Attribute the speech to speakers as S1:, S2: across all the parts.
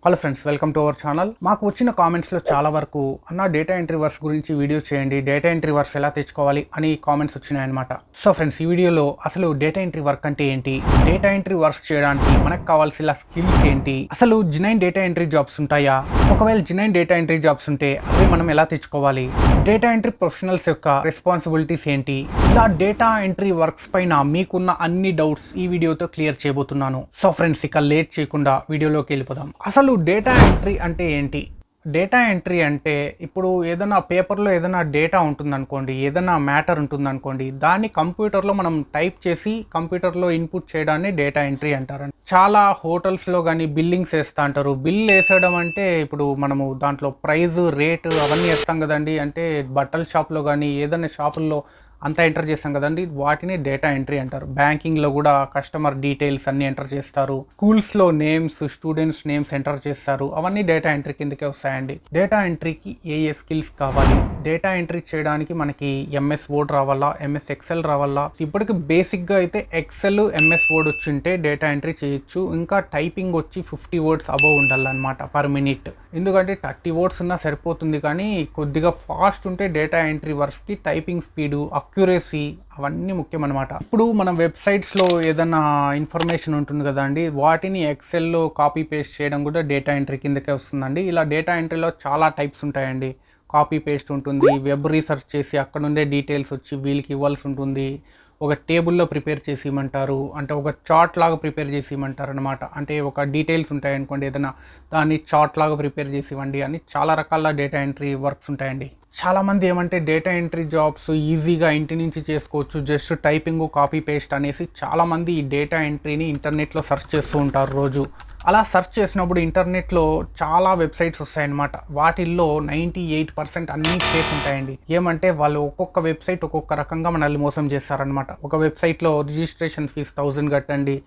S1: Hello friends, welcome to our channel. మాకు వచ్చిన కామెంట్స్లో చాలా వరకు అన్న డేటా ఎంట్రీ వర్క్స్ గురించి వీడియో చేయండి, డేటా ఎంట్రీ వర్క్స్ ఎలా తెచ్చుకోవాలి అని కామెంట్స్ వచ్చినాయి అనమాట. సో ఫ్రెండ్స్, ఈ వీడియోలో అసలు డేటా ఎంట్రీ వర్క్ అంటే ఏంటి, డేటా ఎంట్రీ వర్క్స్ చేయడానికి మనకు కావాల్సిన స్కిల్స్ ఏంటి, అసలు జెన్యూన్ డేటా ఎంట్రీ జాబ్స్ ఉంటాయా, ఒకవేళ జెన్యూన్ డేటా ఎంట్రీ జాబ్స్ ఉంటే అవి మనం ఎలా తెచ్చుకోవాలి, డేటా ఎంట్రీ ప్రొఫెషనల్స్ యొక్క రెస్పాన్సిబిలిటీస్ ఏంటి, ఇలా డేటా ఎంట్రీ వర్క్స్ పైన మీకున్న అన్ని డౌట్స్ ఈ వీడియోతో క్లియర్ చేయబోతున్నాను. సో ఫ్రెండ్స్, ఇక లేట్ చేయకుండా వీడియోలోకి వెళ్ళిపోదాం. అసలు డేటా ఎంట్రీ అంటే ఏంటి? డేటా ఎంట్రీ అంటే ఇప్పుడు ఏదైనా పేపర్లో ఏదైనా డేటా ఉంటుందనుకోండి, ఏదైనా మ్యాటర్ ఉంటుందనుకోండి, దాన్ని కంప్యూటర్లో మనం టైప్ చేసి కంప్యూటర్లో ఇన్పుట్ చేయడాన్ని డేటా ఎంట్రీ అంటారండి. చాలా హోటల్స్లో కానీ బిల్లింగ్స్ వేస్తూ అంటారు. బిల్ వేసేయడం అంటే ఇప్పుడు మనము దాంట్లో ప్రైస్, రేటు అవన్నీ వేస్తాం కదండి. అంటే బట్టల షాప్లో కానీ ఏదైనా షాపుల్లో అంతా ఎంటర్ చేస్తాం కదండి, వాటిని డేటా ఎంట్రీ అంటారు. బ్యాంకింగ్లో కూడా కస్టమర్ డీటెయిల్స్ అన్నీ ఎంటర్ చేస్తారు. స్కూల్స్లో నేమ్స్, స్టూడెంట్స్ నేమ్స్ ఎంటర్ చేస్తారు. అవన్నీ డేటా ఎంట్రీ కిందకే వస్తాయండి. డేటా ఎంట్రీకి ఏ స్కిల్స్ కావాలి? డేటా ఎంట్రీ చేయడానికి మనకి ఎంఎస్ వర్డ్ రావాలా, ఎంఎస్ ఎక్సెల్ రావాలా. ఇప్పటికి బేసిక్గా అయితే ఎక్సెల్, ఎంఎస్ వర్డ్ వచ్చింటే డేటా ఎంట్రీ చేయొచ్చు. ఇంకా టైపింగ్ వచ్చి 50 వర్డ్స్ అబవ్ ఉండాలన్నమాట పర్ మినిట్. ఎందుకంటే 30 వర్డ్స్ ఉన్నా సరిపోతుంది, కానీ కొద్దిగా ఫాస్ట్ ఉంటే డేటా ఎంట్రీ వర్క్స్కి టైపింగ్ స్పీడు, అక్యురసీ అవన్నీ ముఖ్యం అనమాట. ఇప్పుడు మన వెబ్సైట్స్లో ఏదైనా ఇన్ఫర్మేషన్ ఉంటుంది కదండి, వాటిని ఎక్సెల్లో కాపీ పేస్ట్ చేయడం కూడా డేటా ఎంట్రీ కిందకే వస్తుందండి. ఇలా డేటా ఎంట్రీలో చాలా టైప్స్ ఉంటాయండి. కాపీ పేస్ట్ ఉంటుంది, వెబ్ రీసెర్చ్ చేసి అక్కడ ఉండే డీటెయిల్స్ వచ్చి వీళ్ళకి ఇవ్వాల్సి ఉంటుంది. ఒక టేబుల్లో ప్రిపేర్ చేసి ఇవ్వమంటారు, అంటే ఒక చార్ట్ లాగా ప్రిపేర్ చేసి ఇవ్వమంటారు అనమాట. అంటే ఒక డీటెయిల్స్ ఉంటాయి అనుకోండి, ఏదైనా దాన్ని చార్ట్ లాగా ప్రిపేర్ చేసి ఇవ్వండి అని చాలా రకాల డేటా ఎంట్రీ వర్క్స్ ఉంటాయండి. చాలామంది ఏమంటే డేటా ఎంట్రీ జాబ్స్ ఈజీగా ఇంటి నుంచి చేసుకోవచ్చు, జస్ట్ టైపింగ్, కాపీ పేస్ట్ అనేసి చాలామంది ఈ డేటా ఎంట్రీని ఇంటర్నెట్లో సెర్చ్ చేస్తూ ఉంటారు రోజు. అలా సెర్చ్ చేసినప్పుడు ఇంటర్నెట్లో చాలా వెబ్సైట్స్ వస్తాయన్నమాట. వాటిల్లో 98% అన్నీ ఫేక్ ఉంటాయండి. ఏమంటే వాళ్ళు ఒక్కొక్క వెబ్సైట్ ఒక్కొక్క రకంగా మనల్ని మోసం చేస్తారనమాట. ఒక వెబ్సైట్లో రిజిస్ట్రేషన్ ఫీజు 1000 కట్టండి,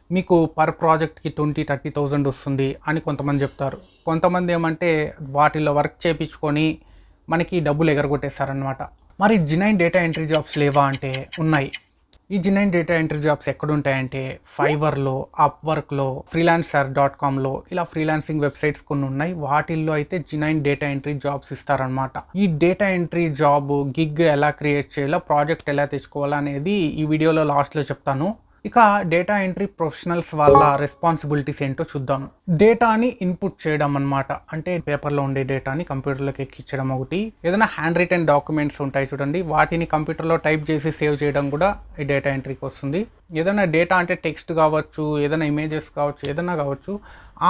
S1: మీకు పర్ ప్రాజెక్ట్కి 20-30,000 వస్తుంది అని కొంతమంది చెప్తారు. కొంతమంది ఏమంటే వాటిల్లో వర్క్ చేయించుకొని మనకి డబ్బులు ఎగరగొట్టేస్తారనమాట. మరి జెన్యూన్ డేటా ఎంట్రీ జాబ్స్ లేవా అంటే ఉన్నాయి. ఈ జెన్యూన్ డేటా ఎంట్రీ జాబ్స్ ఎక్కడుంటాయంటే ఫైవర్లో, అప్వర్క్లో, freelancer.comలో ఇలా ఫ్రీలాన్సింగ్ వెబ్సైట్స్ కొన్ని ఉన్నాయి. వాటిల్లో అయితే జెన్యూన్ డేటా ఎంట్రీ జాబ్స్ ఇస్తారనమాట. ఈ డేటా ఎంట్రీ జాబ్ గిగ్ ఎలా క్రియేట్ చేయాలో, ప్రాజెక్ట్ ఎలా తెచ్చుకోవాలో అనేది ఈ వీడియోలో లాస్ట్లో చెప్తాను. ఇక డేటా ఎంట్రీ ప్రొఫెషనల్స్ వాళ్ళ రెస్పాన్సిబిలిటీస్ ఏంటో చూద్దాం. డేటాని ఇన్పుట్ చేయడం అనమాట. అంటే పేపర్లో ఉండే డేటాని కంప్యూటర్లోకి ఎక్కించడం ఒకటి. ఏదైనా హ్యాండ్ రిటెన్ డాక్యుమెంట్స్ ఉంటాయి చూడండి, వాటిని కంప్యూటర్లో టైప్ చేసి సేవ్ చేయడం కూడా ఈ డేటా ఎంట్రీకి వస్తుంది. ఏదైనా డేటా అంటే టెక్స్ట్ కావచ్చు, ఏదైనా ఇమేజెస్ కావచ్చు, ఏదైనా కావచ్చు,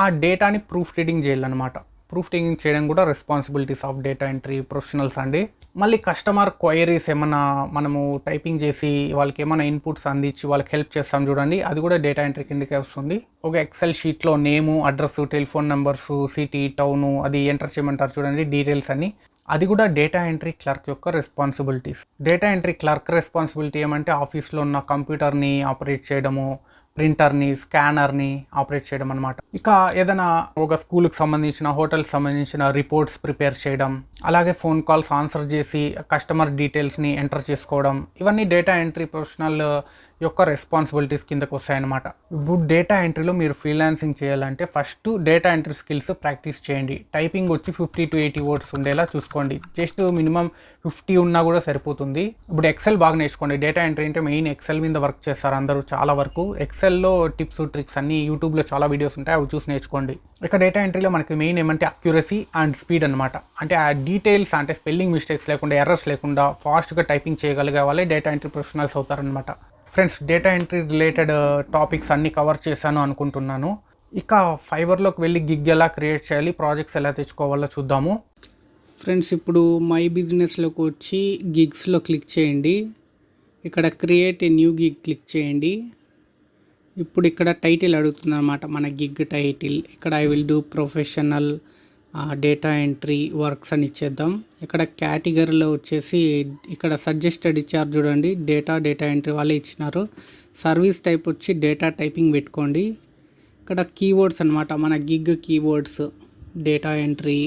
S1: ఆ డేటాని ప్రూఫ్ రీడింగ్ చేయాలన్నమాట. ప్రూఫ్ రీడింగ్ చేయడం కూడా responsibilities of data entry professionals అండి. మళ్ళీ కస్టమర్ క్వైరీస్ ఏమన్నా మనము టైపింగ్ చేసి వాళ్ళకి ఏమైనా ఇన్పుట్స్ అందించి వాళ్ళకి హెల్ప్ చేస్తాం చూడండి, అది కూడా డేటా ఎంట్రీ కిందకే వస్తుంది. ఒక ఎక్సెల్ షీట్లో name, address, telephone numbers, city, town అది ఎంటర్ చేయమంటారు చూడండి, డీటెయిల్స్ అన్ని. అది కూడా డేటా ఎంట్రీ క్లర్క్ యొక్క responsibilities. Data entry clerk responsibility ఏమంటే ఆఫీస్లో ఉన్న కంప్యూటర్ని ఆపరేట్ చేయడము, ప్రింటర్ని, స్కానర్ని ఆపరేట్ చేయడం అనమాట. ఇక ఏదైనా ఒక స్కూల్కి సంబంధించిన, హోటల్కి సంబంధించిన రిపోర్ట్స్ ప్రిపేర్ చేయడం, అలాగే ఫోన్ కాల్స్ ఆన్సర్ చేసి కస్టమర్ డీటెయిల్స్ని ఎంటర్ చేసుకోవడం, ఇవన్నీ డేటా ఎంట్రీ ప్రొఫెషనల్ యొక్క రెస్పాన్సిబిలిటీస్ కిందకు వస్తాయన్నమాట. ఇప్పుడు డేటా ఎంట్రీలో మీరు ఫ్రీలాన్సింగ్ చేయాలంటే first data entry skills practice చేయండి. టైపింగ్ వచ్చి 50-80 వర్డ్స్ ఉండేలా చూసుకోండి. జస్ట్ మినిమం 50 ఉన్నా కూడా సరిపోతుంది. ఇప్పుడు ఎక్సెల్ బాగా నేర్చుకోండి. డేటా ఎంట్రీ అంటే మెయిన్ ఎక్సెల్ మీద వర్క్ చేస్తారు అందరూ చాలా వరకు. ఎక్సెల్లో టిప్స్, ట్రిక్స్ అన్ని యూట్యూబ్లో చాలా వీడియోస్ ఉంటాయి, అవి చూసి నేర్చుకోండి. ఇక డేటా ఎంట్రీలో మనకి మెయిన్ ఏమంటే అక్యురసీ అండ్ స్పీడ్ అనమాట. అంటే ఆ డీటెయిల్స్ అంటే స్పెల్లింగ్ మిస్టేక్స్ లేకుండా, ఎర్రర్స్ లేకుండా ఫాస్ట్గా టైపింగ్ చేయగలిగే వాళ్ళే డేటా ఎంట్రీ ప్రొఫెషనల్స్ అవుతారనమాట. Friends, data entry related topics అన్నీ కవర్ చేశాను అనుకుంటున్నాను. ఇక ఫైవర్లోకి వెళ్ళి గిగ్ ఎలా క్రియేట్ చేయాలి, ప్రాజెక్ట్స్ ఎలా తెచ్చుకోవాలో చూద్దాము.
S2: ఫ్రెండ్స్, ఇప్పుడు మై బిజినెస్లోకి వచ్చి గిగ్స్లో క్లిక్ చేయండి. ఇక్కడ create a new gig click చేయండి. ఇప్పుడు ఇక్కడ టైటిల్ అడుగుతుంది అనమాట, మన గిగ్ టైటిల్. ఇక్కడ I will do professional data entry works అని ఇచ్చేద్దాం. ఇక్కడ కేటగిరీలో వచ్చేసి ఇక్కడ సజెస్టెడ్ ఇచ్చారు చూడండి, డేటా ఎంట్రీ వాళ్ళే ఇచ్చినారు. సర్వీస్ టైప్ వచ్చి డేటా టైపింగ్ పెట్టుకోండి. ఇక్కడ కీవర్డ్స్ అనమాట, మన గిగ్ కీవర్డ్స్, డేటా ఎంట్రీ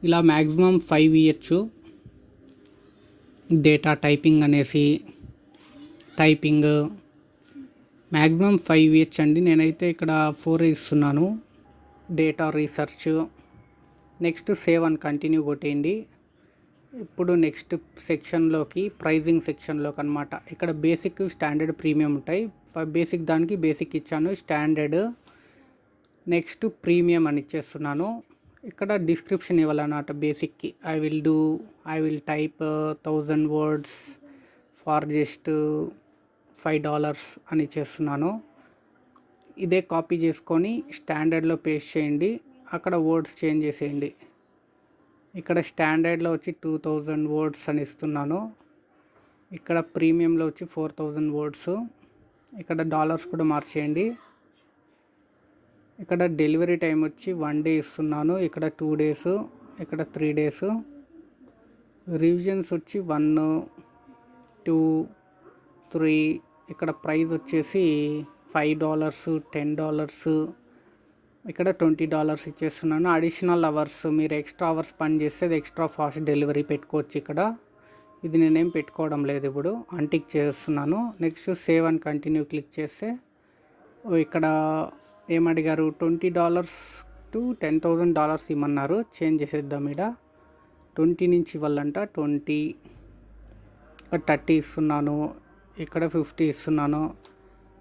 S2: ఇలా మ్యాక్సిమం 5 ఇవ్వచ్చు. డేటా టైపింగ్ అనేసి టైపింగ్ మ్యాక్సిమం 5 ఇవ్వచ్చు అండి. నేనైతే ఇక్కడ 4 ఇస్తున్నాను. Data research. Next save and continue కొట్టేయండి. ఇప్పుడు నెక్స్ట్ సెక్షన్లోకి ప్రైజింగ్ సెక్షన్లోకి అనమాట. ఇక్కడ బేసిక్, స్టాండర్డ్, ప్రీమియం ఉంటాయి. బేసిక్ దానికి బేసిక్ ఇచ్చాను, స్టాండర్డ్, నెక్స్ట్ ప్రీమియం అని ఇచ్చేస్తున్నాను. ఇక్కడ డిస్క్రిప్షన్ ఇవ్వాలన్నమాట. బేసిక్కి I will type 1000 words far just $5 అని ఇచ్చేస్తున్నాను. ఇదే కాపీ చేసుకొని స్టాండర్డ్లో పేస్ట్ చేయండి. అక్కడ వర్డ్స్ చేంజ్ చేసేయండి. ఇక్కడ స్టాండర్డ్లో వచ్చి 2000 words అని ఇస్తున్నాను. ఇక్కడ ప్రీమియంలో వచ్చి 4000 words. ఇక్కడ డాలర్స్ కూడా మార్చేయండి. ఇక్కడ డెలివరీ టైం వచ్చి 1 day ఇస్తున్నాను. ఇక్కడ 2 days, ఇక్కడ 3 days. రివిజన్స్ వచ్చి 1, 2, 3. ఇక్కడ ప్రైస్ వచ్చేసి $5, $10, ఇక్కడ $20 ఇచ్చేస్తున్నాను. అడిషనల్ అవర్స్, మీరు ఎక్స్ట్రా అవర్స్ పని చేస్తే అది ఎక్స్ట్రా ఫాస్ట్ డెలివరీ పెట్టుకోవచ్చు. ఇక్కడ ఇది నేనేం పెట్టుకోవడం లేదు, ఇప్పుడు అన్టిక్ చేస్తున్నాను. Next save and continue click చేస్తే ఇక్కడ ఏమడిగారు, $20 to $10,000 ఇమ్మన్నారు. చేంజ్ చేసేద్దాం. ఇక్కడ 20 నుంచి ఇవ్వాలంట. 20, 30 ఇస్తున్నాను. ఇక్కడ 50 ఇస్తున్నాను.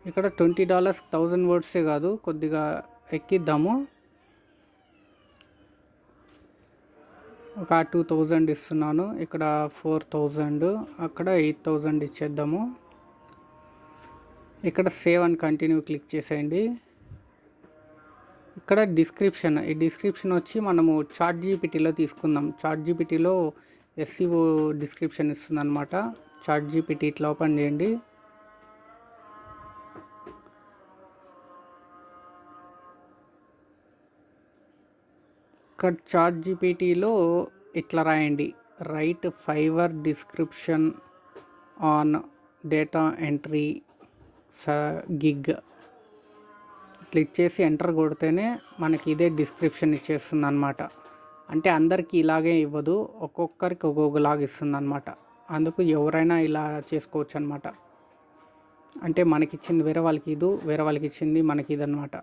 S2: ఇక్కడ $20 1000 words కాదు, కొద్దిగా ఎక్కిద్దాము. ఒక 2000 ఇస్తున్నాను. ఇక్కడ 4000, అక్కడ 8000 ఇచ్చేద్దాము. ఇక్కడ సేవ్ అండ్ కంటిన్యూ క్లిక్ చేసేయండి. ఇక్కడ ఈ డిస్క్రిప్షన్ వచ్చి మనము చాట్ జీపీటీలో తీసుకుందాం. చాట్ జీపీటీలో SEO డిస్క్రిప్షన్ ఇస్తుంది అనమాట. చాట్ జీపీటీ ఇట్లా ఓపెన్ చేయండి. ఇక్కడ చాట్ జీపీటీలో ఇట్లా రాయండి, right Fiverr description on data entry gig. Click చేసి ఎంటర్ కొడితేనే మనకి ఇదే డిస్క్రిప్షన్ ఇచ్చేస్తుంది అనమాట. అంటే అందరికీ ఇలాగే ఇవ్వదు, ఒక్కొక్కరికి ఒక్కొక్కలాగా ఇస్తుంది అనమాట. అందుకు ఎవరైనా ఇలా చేసుకోవచ్చు అనమాట. అంటే మనకి ఇచ్చింది వేరే వాళ్ళకి ఇది, వేరే వాళ్ళకి ఇచ్చింది మనకి ఇది అనమాట.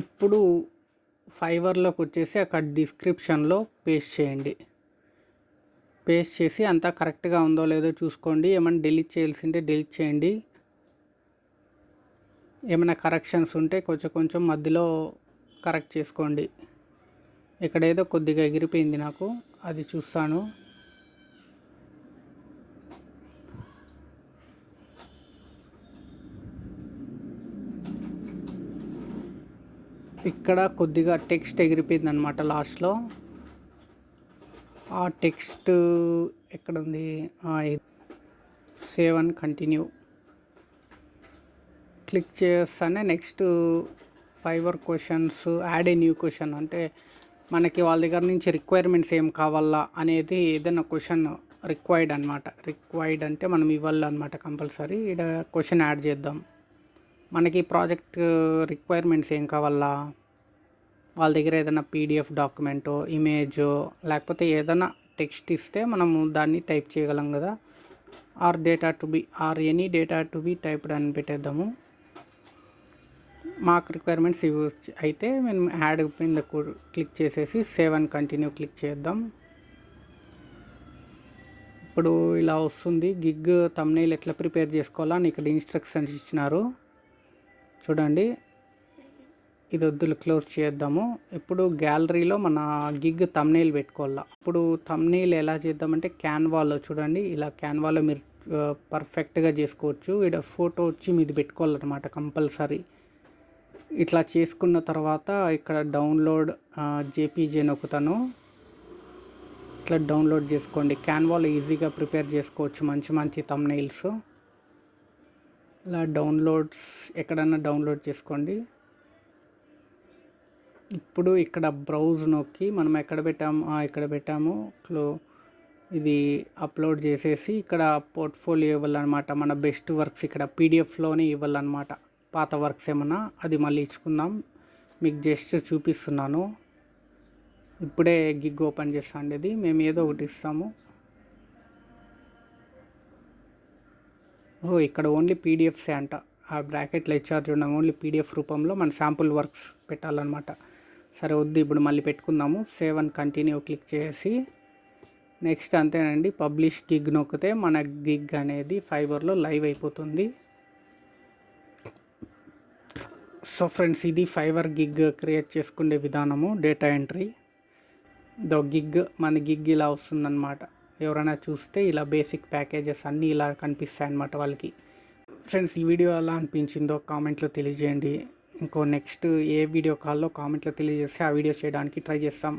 S2: ఇప్పుడు ఫైవర్లోకి వచ్చేసి అక్కడ డిస్క్రిప్షన్లో పేస్ట్ చేయండి. పేస్ట్ చేసి అంతా కరెక్ట్గా ఉందో లేదో చూసుకోండి. ఏమైనా డిలీట్ చేయాల్సింటే డిలీట్ చేయండి. ఏమైనా కరెక్షన్స్ ఉంటే కొంచెం మధ్యలో కరెక్ట్ చేసుకోండి. ఇక్కడ ఏదో కొద్దిగా ఎగిరిపోయింది నాకు, అది చూస్తాను. ఇక్కడ కొద్దిగా టెక్స్ట్ ఎగిరిపోయింది అనమాట లాస్ట్లో. ఆ టెక్స్ట్ ఎక్కడ ఉంది, సేవ్ అండ్ కంటిన్యూ క్లిక్ చేస్తానే next Fiverr questions, add a new question. అంటే మనకి వాళ్ళ దగ్గర నుంచి రిక్వైర్మెంట్స్ ఏం కావాలా అనేది ఏదైనా క్వశ్చన్ రిక్వైర్డ్ అనమాట. రిక్వైర్డ్ అంటే మనం ఇవ్వాలన్నమాట కంపల్సరీ. ఇక్కడ క్వశ్చన్ యాడ్ చేద్దాం. మనకి ప్రాజెక్ట్ రిక్వైర్మెంట్స్ ఏం కావాలా, వాళ్ళ దగ్గర ఏదైనా PDF డాక్యుమెంటో, ఇమేజో, లేకపోతే ఏదైనా టెక్స్ట్ ఇస్తే మనము దాన్ని టైప్ చేయగలం కదా. Any data to be typed అని పెట్టేద్దాము. మాకు రిక్వైర్మెంట్స్ ఇవి అయితే మేము యాడ్ కింద క్లిక్ చేసేసి సేవ్ అండ్ కంటిన్యూ క్లిక్ చేద్దాం. ఇప్పుడు ఇలా వస్తుంది. గిగ్ థంబ్నెయిల్ ఎట్లా ప్రిపేర్ చేసుకోవాలని ఇక్కడ ఇన్స్ట్రక్షన్స్ ఇచ్చినారు చూడండి. ఇది వద్దులు క్లోజ్ చేద్దాము. ఇప్పుడు గ్యాలరీలో మన గిగ్ థంబ్నెయిల్ పెట్టుకోవాలా. ఇప్పుడు థంబ్నెయిల్ ఎలా చేద్దామంటే క్యాన్వాలో చూడండి, ఇలా క్యాన్వాలో మీరు పర్ఫెక్ట్గా చేసుకోవచ్చు. ఇక్కడ ఫోటో వచ్చి మీది పెట్టుకోవాలన్నమాట కంపల్సరీ. ఇట్లా చేసుకున్న తర్వాత ఇక్కడ డౌన్లోడ్ JPG నొక్కుతాను. ఇట్లా డౌన్లోడ్ చేసుకోండి. క్యాన్వాలో ఈజీగా ప్రిపేర్ చేసుకోవచ్చు మంచి థంబ్నెయిల్స్. ఇలా డౌన్లోడ్స్ ఎక్కడన్నా డౌన్లోడ్ చేసుకోండి. ఇప్పుడు ఇక్కడ బ్రౌజ్ నొక్కి మనం ఎక్కడ పెట్టాము ఇది అప్లోడ్ చేసేసి ఇక్కడ పోర్ట్ఫోలియో ఇవ్వాలన్నమాట. మన బెస్ట్ వర్క్స్ ఇక్కడ PDFలోనే ఇవ్వాలన్నమాట. పాత వర్క్స్ ఏమన్నా అది మళ్ళీ ఇచ్చుకుందాం. మీకు జస్ట్ చూపిస్తున్నాను. ఇప్పుడే గిగ్ ఓపెన్ చేస్తాండి. ఇది మేము ఏదో ఒకటి ఇస్తాము. ఇక్కడ ఓన్లీ PDFసే అంట. ఆ బ్రాకెట్లో హెచ్ఆర్ చూడడం ఓన్లీ పీడిఎఫ్ రూపంలో మన శాంపుల్ వర్క్స్ పెట్టాలన్నమాట. సరే వద్దు, ఇప్పుడు మళ్ళీ పెట్టుకుందాము. సేవ్ అండ్ కంటిన్యూ క్లిక్ చేసి నెక్స్ట్ అంతేనండి, పబ్లిష్ గిగ్ నొక్కితే మన గిగ్ అనేది ఫైవర్లో లైవ్ అయిపోతుంది. సో ఫ్రెండ్స్, ఇది ఫైవర్ గిగ్ క్రియేట్ చేసుకునే విధానము, డేటా ఎంట్రీ. మన గిగ్ ఇలా వస్తుందన్నమాట. ఎవరైనా చూస్తే ఇలా బేసిక్ ప్యాకేజెస్ అన్నీ ఇలా కనిపిస్తాయి అన్నమాట వాళ్ళకి. ఫ్రెండ్స్, ఈ వీడియో ఎలా అనిపించిందో కామెంట్లో తెలియజేయండి. నెక్స్ట్ ఏ వీడియో కాల్లో కామెంట్లో తెలియజేస్తే ఆ వీడియో చేయడానికి ట్రై చేస్తాం.